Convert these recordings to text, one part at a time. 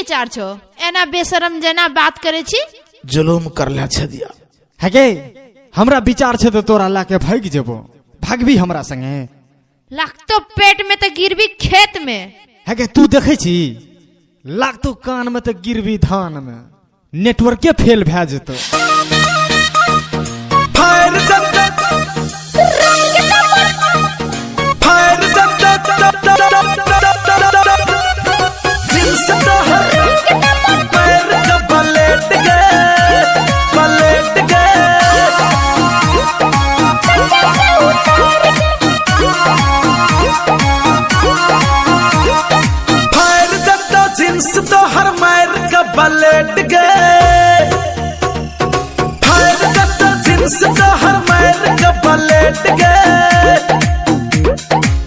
विचार छो एना बेशरम जना बात करे छी जुलूम करला छ दिया है के हमरा विचार छे तो तोरा लाके भाग जेबो भागबी हमरा संगे लागतो पेट में तो गिरबी खेत में है के तू देखे छी लागतो कान में तो गिरबी धान में नेटवर्के फेल भए जेतो तो हर मार का बलेट गए फायर करता जिन्स तो हर मार का बलेट गए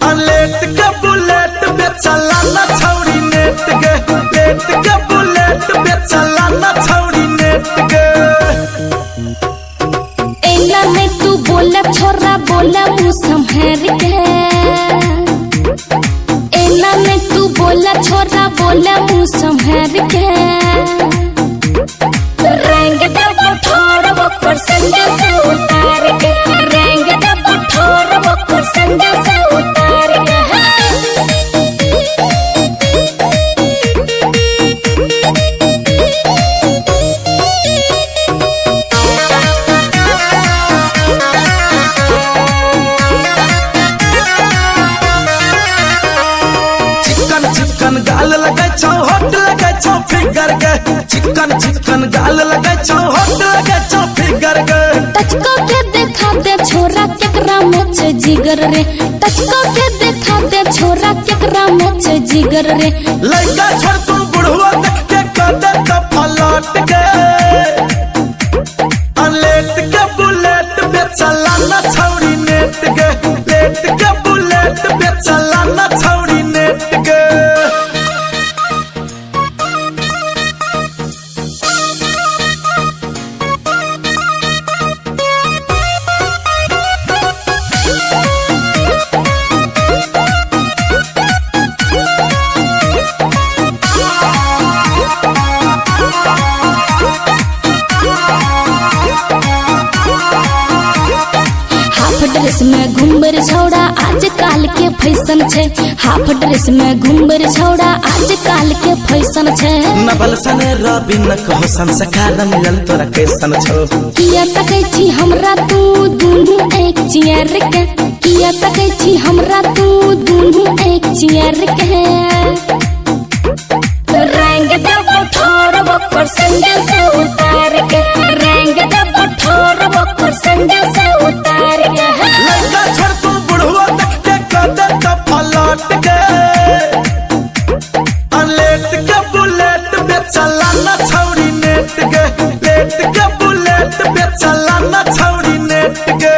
अलेट का बुलेट पे चला ना छौड़ी नेट गए लेट का बुलेट पे चला ना छौड़ी नेट गए एला में तू बोला छोरा बोला मुँह संभाल के एला में तू बोला छोरा बोला मुँह संभाल के रंग दब ठोर बकर संग से उतार के रंग दब ठोर बकर संग से उतार के चिकन गाल लगे छौ होट लगे छौ फिगर के चिकन गाल लगे छौ होट लगे छौ फिगर के टचको के देखा दे छोरा केकरा में छे जिगर रे टचको के देखा दे छोरा केकरा में छे जिगर रे लइका छोड़ तू बुढ़वा देख के कदे का पलट गए अलेट के बुलेट पे चला ना छौड़ी नेट गए लेट के बुलेट पे चला ना छौड़ी नेट गए ड्रेस में घुम्बर छौड़ा आज काल के फैशन छे हाफ ड्रेस में घुम्बर छौड़ा आज काल के फैशन छे नबल सने रवि न कहो संस्कार मिलल तोरा कैसन छौ किया तकै छी हमरा तू दुनू एक चियर के किया तकै छी हमरा तू दुनू एक चियर के रंग दब ठोर बकर संग से उतार के रंग दब ठोर बकर संग से उतार के लइका छोड़ तू बुढ़वा देख के कदे का पलट गए अलेट के बुलेट पे चला ना छौड़ी नेट गए लेट के बुलेट पे चला ना छौड़ी नेट गए